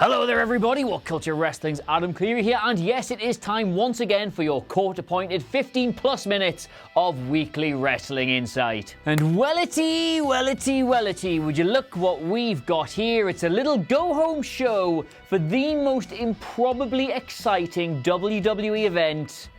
Hello there everybody, WhatCulture Wrestling's Adam Clery here, and yes, it is time once again for your court-appointed 15 plus minutes of weekly wrestling insight. And wellity, would you look what we've got here? It's a little go-home show for the most improbably exciting WWE event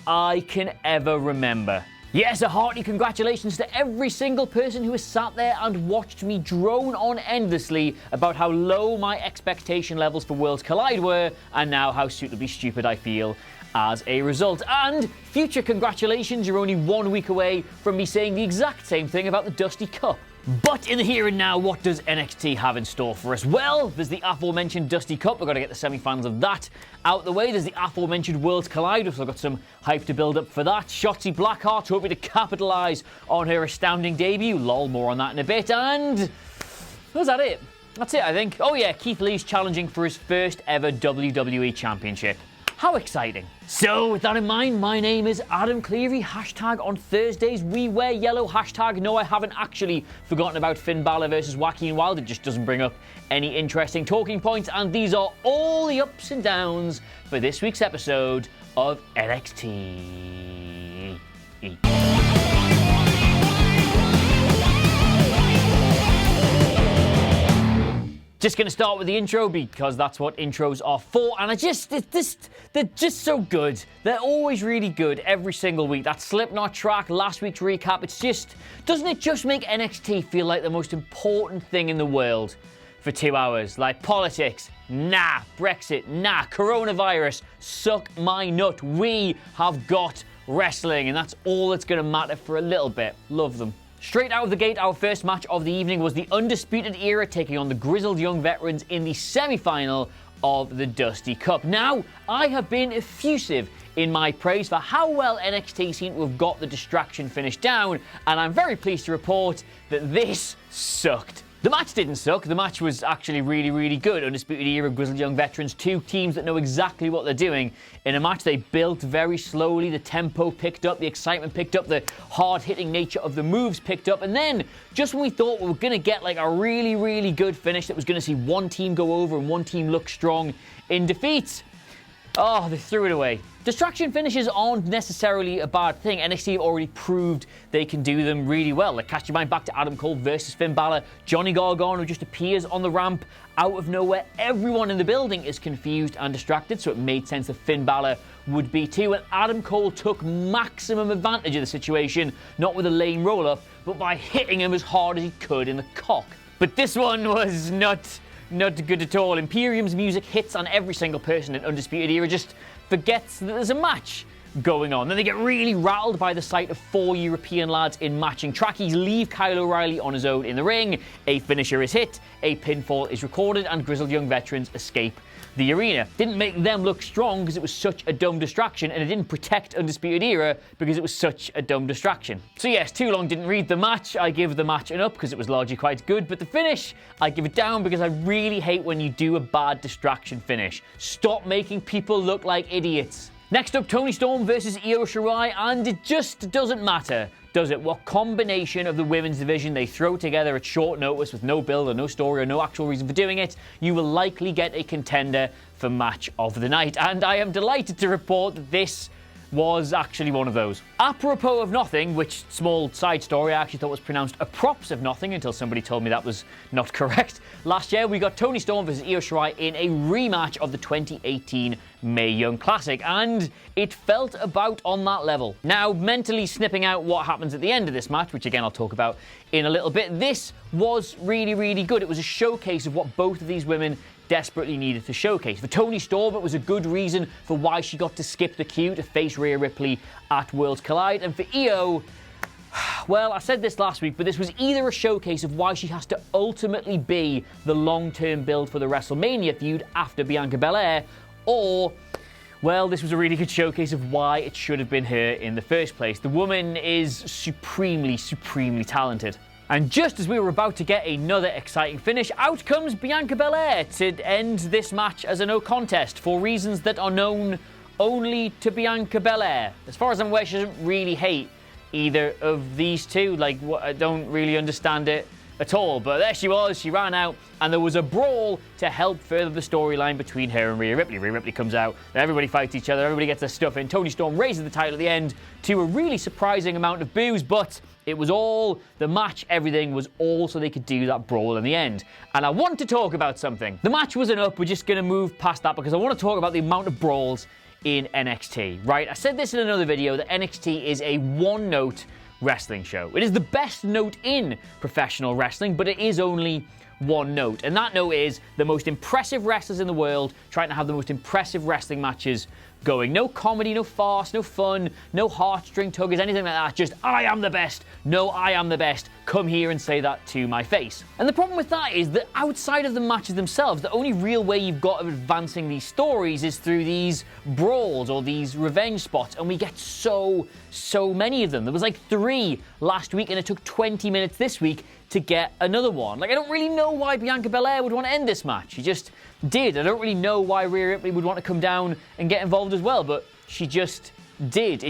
I can ever remember. Yes, a hearty congratulations to every single person who has sat there and watched me drone on endlessly about how low my expectation levels for Worlds Collide were, and now how suitably stupid I feel as a result. And future congratulations, you're only 1 week away from me saying the exact same thing about the Dusty Cup. But in the here and now, what does NXT have in store for us? Well, there's the aforementioned Dusty Cup. We've got to get the semi-finals of that out the way. There's the aforementioned Worlds Collide. We've still got some hype to build up for that. Shotzi Blackheart hoping to capitalise on her astounding debut. Lol, more on that in a bit. And was that it? That's it, I think. Oh yeah, Keith Lee's challenging for his first ever WWE Championship. How exciting. So, with that in mind, my name is Adam Clery. Hashtag on Thursdays, we wear yellow. Hashtag no, I haven't actually forgotten about Finn Balor versus Joaquin Wilde. It just doesn't bring up any interesting talking points. And these are all the ups and downs for this week's episode of NXT. Just going to start with the intro because that's what intros are for, and they're just so good. They're always really good every single week. That Slipknot track, last week's recap, doesn't it just make NXT feel like the most important thing in the world for 2 hours? Like politics, nah. Brexit, nah. Coronavirus, suck my nut. We have got wrestling, and that's all that's going to matter for a little bit. Love them. Straight out of the gate, our first match of the evening was the Undisputed Era taking on the Grizzled Young Veterans in the semi-final of the Dusty Cup. Now, I have been effusive in my praise for how well NXT seem to have got the distraction finish down, and I'm very pleased to report that this sucked. The match didn't suck. The match was actually really, really good. Undisputed Era, Grizzled Young Veterans, two teams that know exactly what they're doing. In a match they built very slowly, the tempo picked up, the excitement picked up, the hard-hitting nature of the moves picked up, and then, just when we thought we were going to get like a really, really good finish that was going to see one team go over and one team look strong in defeat, oh, they threw it away. Distraction finishes aren't necessarily a bad thing. NXT have already proved they can do them really well. Like, cast your mind back to Adam Cole versus Finn Balor. Johnny Gargano just appears on the ramp out of nowhere. Everyone in the building is confused and distracted, so it made sense that Finn Balor would be too. And Adam Cole took maximum advantage of the situation, not with a lame roll-up, but by hitting him as hard as he could in the cock. But this one was not good at all. Imperium's music hits on every single person in Undisputed Era, just forgets that there's a match going on. Then they get really rattled by the sight of 4 European lads in matching trackies leave Kyle O'Reilly on his own in the ring. A finisher is hit, a pinfall is recorded, and Grizzled Young Veterans escape the arena. Didn't make them look strong because it was such a dumb distraction, and it didn't protect Undisputed Era because it was such a dumb distraction. So yes, too long didn't read the match. I give the match an up because it was largely quite good, but the finish, I give it down because I really hate when you do a bad distraction finish. Stop making people look like idiots. Next up, Toni Storm versus Io Shirai, and it just doesn't matter, does it? What combination of the women's division they throw together at short notice with no build or no story or no actual reason for doing it, you will likely get a contender for match of the night. And I am delighted to report that this was actually one of those. Apropos of nothing, which, small side story, I actually thought was pronounced a props of nothing until somebody told me that was not correct. Last year, we got Toni Storm versus Io Shirai in a rematch of the 2018 Mae Young Classic, and it felt about on that level. Now, mentally snipping out what happens at the end of this match, which again I'll talk about in a little bit, this was really, really good. It was a showcase of what both of these women desperately needed to showcase. For Toni Storm, it was a good reason for why she got to skip the queue to face Rhea Ripley at Worlds Collide. And for Io, well, I said this last week, but this was either a showcase of why she has to ultimately be the long-term build for the WrestleMania feud after Bianca Belair, or, well, this was a really good showcase of why it should have been her in the first place. The woman is supremely, supremely talented. And just as we were about to get another exciting finish, out comes Bianca Belair to end this match as a no contest for reasons that are known only to Bianca Belair. As far as I'm aware, she doesn't really hate either of these two. Like, I don't really understand it at all. But there she was, she ran out, and there was a brawl to help further the storyline between her and Rhea Ripley. Rhea Ripley comes out, and everybody fights each other, everybody gets their stuff in. Toni Storm raises the title at the end to a really surprising amount of boos, but it was all, the match, everything was all so they could do that brawl in the end. And I want to talk about something. The match wasn't up, we're just going to move past that because I want to talk about the amount of brawls in NXT, right? I said this in another video that NXT is a one-note wrestling show. It is the best note in professional wrestling, but it is only one note. And that note is the most impressive wrestlers in the world trying to have the most impressive wrestling matches going. No comedy, no farce, no fun, no heartstring tuggers, anything like that. Just, I am the best. No, I am the best. Come here and say that to my face. And the problem with that is that outside of the matches themselves, the only real way you've got of advancing these stories is through these brawls or these revenge spots. And we get so many of them. There was like 3 last week, and it took 20 minutes this week to get another one. Like, I don't really know why Bianca Belair would want to end this match. She just did. I don't really know why Rhea Ripley would want to come down and get involved as well, but she just did.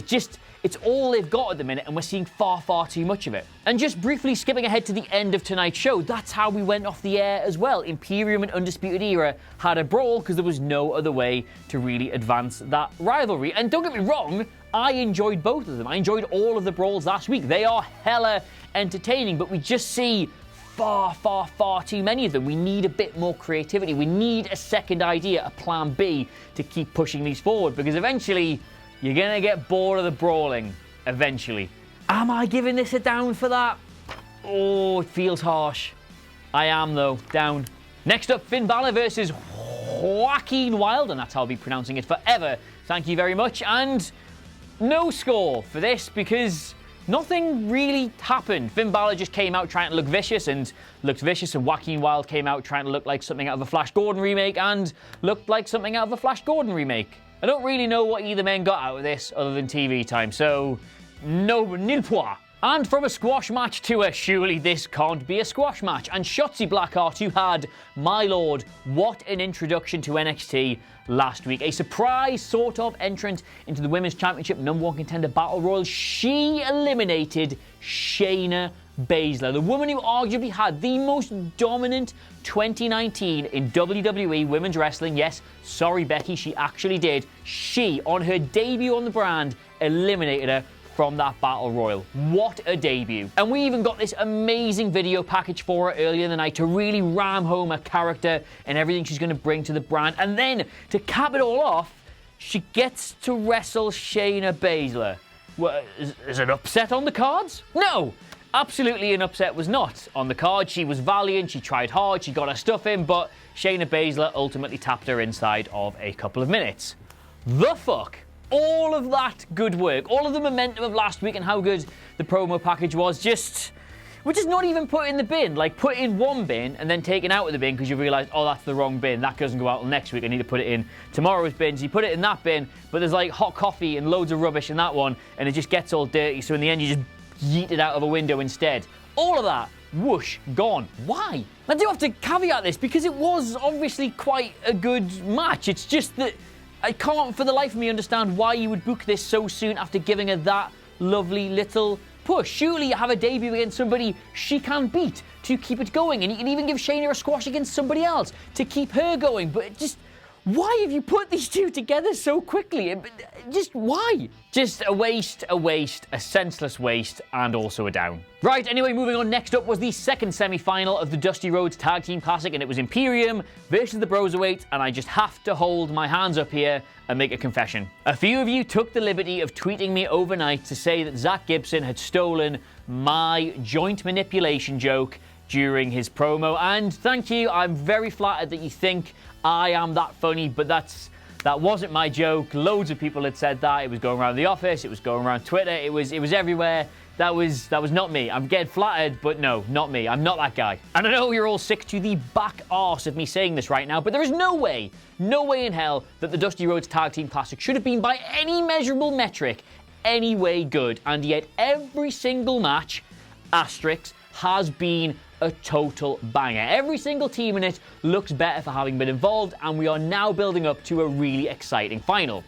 It's all they've got at the minute, and we're seeing far too much of it. And just briefly skipping ahead to the end of tonight's show, that's how we went off the air as well. Imperium and Undisputed Era had a brawl because there was no other way to really advance that rivalry. And don't get me wrong, I enjoyed both of them. I enjoyed all of the brawls last week. They are hella entertaining, but we just see far too many of them. We need a bit more creativity. We need a second idea, a plan B, to keep pushing these forward, because eventually you're gonna get bored of the brawling. Eventually. Am I giving this a down for that? Oh, it feels harsh. I am, though. Down. Next up, Finn Balor versus Joaquin Wilde, and that's how I'll be pronouncing it forever. Thank you very much. And no score for this because nothing really happened. Finn Balor just came out trying to look vicious, and Joaquin Wilde came out trying to look like something out of a Flash Gordon remake and looked like something out of a Flash Gordon remake. I don't really know what either men got out of this other than TV time, so no, nil point. And from a squash match to a surely this can't be a squash match. And Shotzi Blackheart, who had, my lord, what an introduction to NXT last week. A surprise sort of entrant into the Women's Championship #1 contender Battle Royal. She eliminated Shayna Baszler, the woman who arguably had the most dominant 2019 in WWE Women's Wrestling. Yes, sorry Becky, she actually did. She, on her debut on the brand, eliminated her from that Battle Royal. What a debut. And we even got this amazing video package for her earlier in the night to really ram home her character and everything she's going to bring to the brand. And then, to cap it all off, she gets to wrestle Shayna Baszler. Well, is an upset on the cards? No! Absolutely an upset was not on the card. She was valiant, she tried hard, she got her stuff in, but Shayna Baszler ultimately tapped her inside of a couple of minutes. The fuck? All of that good work, all of the momentum of last week and how good the promo package was, we're just not even put in the bin. Like, put in one bin and then taken out of the bin because you realise, oh, that's the wrong bin. That doesn't go out till next week. I need to put it in tomorrow's bin. So you put it in that bin, but there's like hot coffee and loads of rubbish in that one, and it just gets all dirty. So in the end, you just yeet it out of a window instead. All of that, whoosh, gone. Why? I do have to caveat this because it was obviously quite a good match. It's just that I can't for the life of me understand why you would book this so soon after giving her that lovely little push. Surely you have a debut against somebody she can beat to keep it going, and you can even give Shayna a squash against somebody else to keep her going, but it just, why have you put these two together so quickly? Just why? Just a waste, a senseless waste, and also a down. Right, anyway, moving on. Next up was the second semi-final of the Dusty Rhodes Tag Team Classic, and it was Imperium versus the Broserweights, and I just have to hold my hands up here and make a confession. A few of you took the liberty of tweeting me overnight to say that Zack Gibson had stolen my joint manipulation joke during his promo, and thank you. I'm very flattered that you think I am that funny, but that wasn't my joke. Loads of people had said that. It was going around the office, it was going around Twitter, it was everywhere. That was not me. I'm getting flattered, but no, not me. I'm not that guy. And I know you're all sick to the back arse of me saying this right now, but there is no way in hell that the Dusty Rhodes Tag Team Classic should have been by any measurable metric any way good, and yet every single match, asterisk, has been a total banger. Every single team in it looks better for having been involved, and we are now building up to a really exciting final.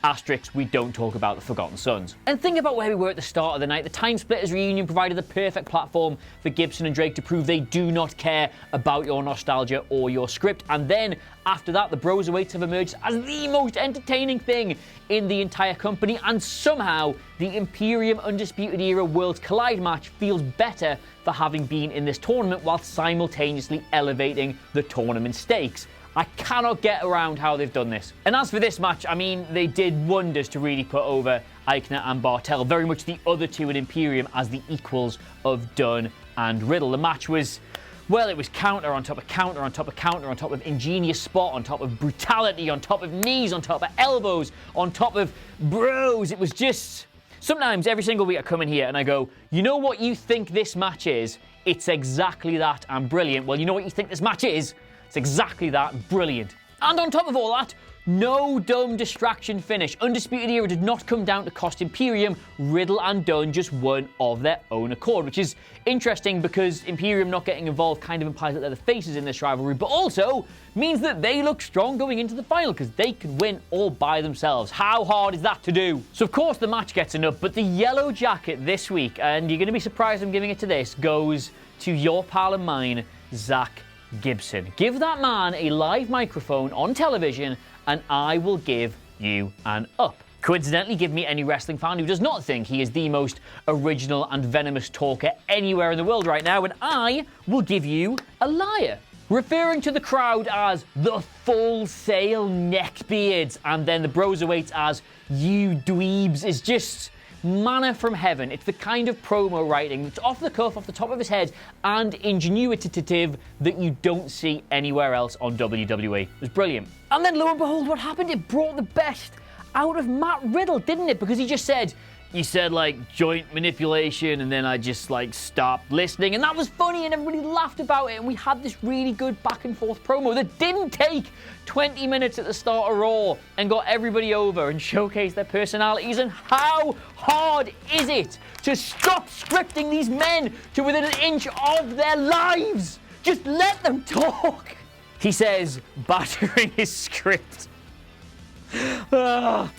Asterisk, we don't talk about the Forgotten Sons. And think about where we were at the start of the night. The Time Splitters reunion provided the perfect platform for Gibson and Drake to prove they do not care about your nostalgia or your script. And then, after that, the Broserweights have emerged as the most entertaining thing in the entire company, and somehow the Imperium Undisputed Era Worlds Collide match feels better for having been in this tournament while simultaneously elevating the tournament stakes. I cannot get around how they've done this. And as for this match, I mean, they did wonders to really put over Eichner and Bartel, very much the other two in Imperium as the equals of Dunn and Riddle. The match was, well, it was counter on top of counter on top of counter on top of ingenious spot, on top of brutality, on top of knees, on top of elbows, on top of bros. It was just... Sometimes every single week I come in here and I go, you know what you think this match is? It's exactly that and brilliant. Well, you know what you think this match is? It's exactly that, brilliant. And on top of all that, no dumb distraction finish. Undisputed Era did not come down to cost Imperium. Riddle and Dunn just won of their own accord, which is interesting because Imperium not getting involved kind of implies that they're the faces in this rivalry, but also means that they look strong going into the final because they can win all by themselves. How hard is that to do? So of course the match gets enough, but the yellow jacket this week, and you're going to be surprised I'm giving it to this, goes to your pal and mine, Zack Gibson. Give that man a live microphone on television and I will give you an up. Coincidentally, give me any wrestling fan who does not think he is the most original and venomous talker anywhere in the world right now, and I will give you a liar. Referring to the crowd as the Full Sail Neckbeards and then the Broserweights as you dweebs is just manna from heaven. It's the kind of promo writing that's off the cuff, off the top of his head, and ingenuitative that you don't see anywhere else on WWE. It was brilliant. And then lo and behold, what happened? It brought the best out of Matt Riddle, didn't it? Because he said like joint manipulation, and then I just like stopped listening, and that was funny and everybody laughed about it, and we had this really good back and forth promo that didn't take 20 minutes at the start of Raw and got everybody over and showcased their personalities. And how hard is it to stop scripting these men to within an inch of their lives? Just let them talk. He says, battering his script.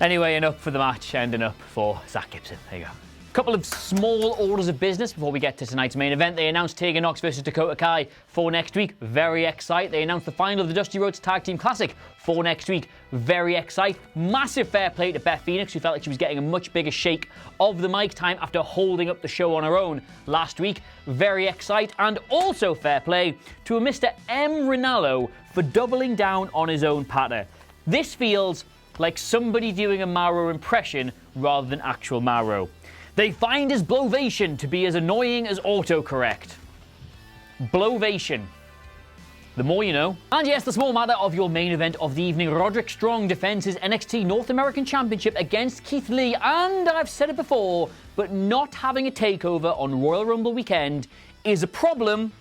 Anyway, enough for the match and enough for Zack Gibson. There you go. Couple of small orders of business before we get to tonight's main event. They announced Tegan Nox versus Dakota Kai for next week. Very excited. They announced the final of the Dusty Rhodes Tag Team Classic for next week. Very excited. Massive fair play to Beth Phoenix, who felt like she was getting a much bigger shake of the mic time after holding up the show on her own last week. Very excited. And also fair play to a Mr. M. Rinaldo for doubling down on his own patter. This feels like somebody doing a Mauro impression rather than actual Mauro. They find his Blowvation to be as annoying as autocorrect. Blowvation. The more you know. And yes, the small matter of your main event of the evening. Roderick Strong defends his NXT North American Championship against Keith Lee. And I've said it before, but not having a takeover on Royal Rumble weekend is a problem.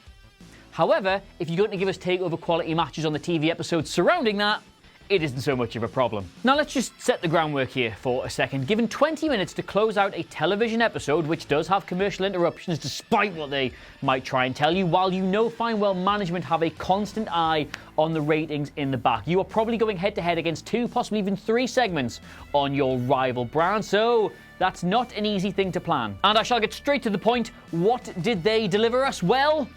However, if you're going to give us takeover quality matches on the TV episodes surrounding that, it isn't so much of a problem. Now let's just set the groundwork here for a second. Given 20 minutes to close out a television episode, which does have commercial interruptions despite what they might try and tell you, while you know fine well management have a constant eye on the ratings in the back, you are probably going head to head against 2, possibly even 3 segments on your rival brand, so that's not an easy thing to plan. And I shall get straight to the point. What did they deliver us? Well,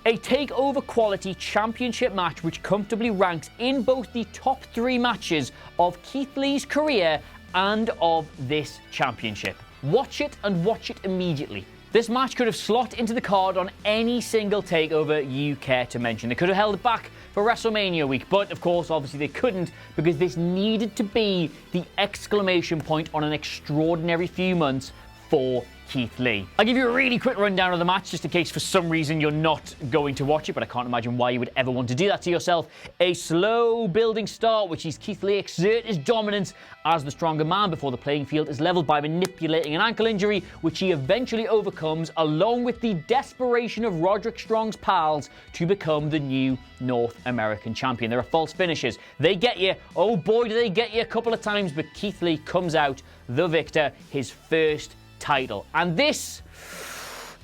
a takeover quality championship match which comfortably ranks in both the top 3 matches of Keith Lee's career and of this championship. Watch it and watch it immediately. This match could have slot into the card on any single takeover you care to mention. They could have held it back for WrestleMania week, but of course, obviously they couldn't, because this needed to be the exclamation point on an extraordinary few months for Keith Lee. I'll give you a really quick rundown of the match just in case for some reason you're not going to watch it, but I can't imagine why you would ever want to do that to yourself. A slow building start, which sees Keith Lee exert his dominance as the stronger man before the playing field is leveled by manipulating an ankle injury, which he eventually overcomes, along with the desperation of Roderick Strong's pals to become the new North American champion. There are false finishes. They get you. Oh boy, do they get you a couple of times, but Keith Lee comes out the victor, his first title. And this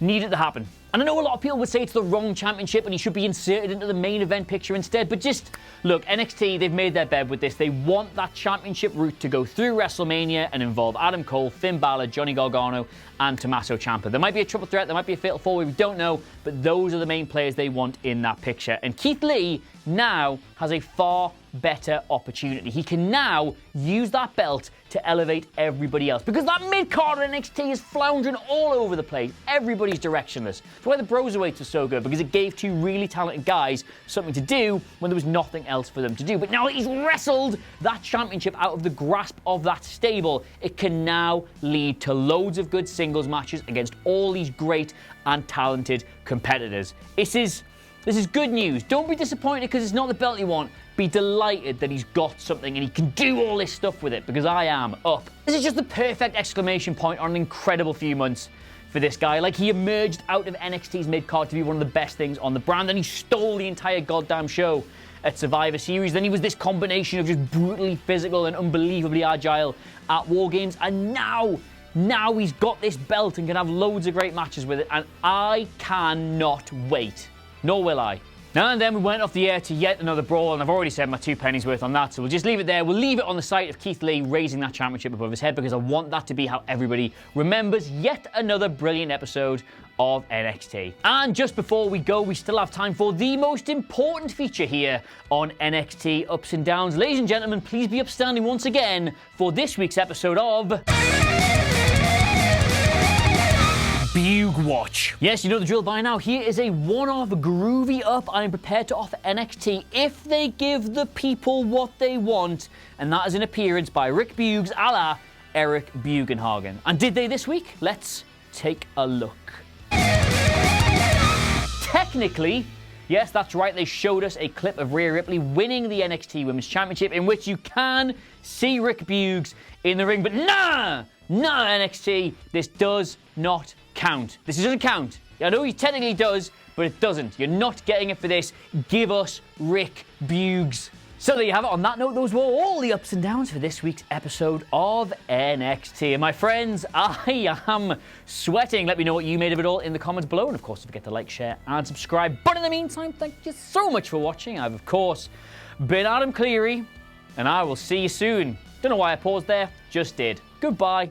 needed to happen. And I know a lot of people would say it's the wrong championship and he should be inserted into the main event picture instead, but just, look, NXT, they've made their bed with this. They want that championship route to go through WrestleMania and involve Adam Cole, Finn Balor, Johnny Gargano, and Tommaso Ciampa. There might be a triple threat, there might be a fatal four-way, we don't know, but those are the main players they want in that picture. And Keith Lee now has a far better opportunity. He can now use that belt to elevate everybody else, because that mid-card in NXT is floundering all over the place. Everybody's directionless. That's why the Broserweights are so good, because it gave two really talented guys something to do when there was nothing else for them to do. But now that he's wrestled that championship out of the grasp of that stable, it can now lead to loads of good singles matches against all these great and talented competitors. This is good news. Don't be disappointed because it's not the belt you want. Be delighted that he's got something and he can do all this stuff with it, because I am up. This is just the perfect exclamation point on an incredible few months for this guy. Like, he emerged out of NXT's mid-card to be one of the best things on the brand, and he stole the entire goddamn show at Survivor Series. Then he was this combination of just brutally physical and unbelievably agile at War Games, and now he's got this belt and can have loads of great matches with it, and I cannot wait. Nor will I. Now and then we went off the air to yet another Brawl, and I've already said my 2 pennies worth on that, so we'll just leave it there. We'll leave it on the site of Keith Lee raising that championship above his head, because I want that to be how everybody remembers yet another brilliant episode of NXT. And just before we go, we still have time for the most important feature here on NXT Ups and Downs. Ladies and gentlemen, please be upstanding once again for this week's episode of Bug Watch. Yes, you know the drill by now. Here is a one-off groovy up I am prepared to offer NXT if they give the people what they want, and that is an appearance by Rick Buggs a la Eric Bugenhagen. And did they this week? Let's take a look. Technically, yes, that's right, they showed us a clip of Rhea Ripley winning the NXT Women's Championship, in which you can see Rick Buggs in the ring, but nah, NXT, this does not count. This doesn't count. I know he technically does, but it doesn't. You're not getting it for this. Give us Rick Buggs. So there you have it. On that note, those were all the ups and downs for this week's episode of NXT. And my friends, I am sweating. Let me know what you made of it all in the comments below. And of course, don't forget to like, share, and subscribe. But in the meantime, thank you so much for watching. I've, of course, been Adam Clery, and I will see you soon. Don't know why I paused there, just did. Goodbye.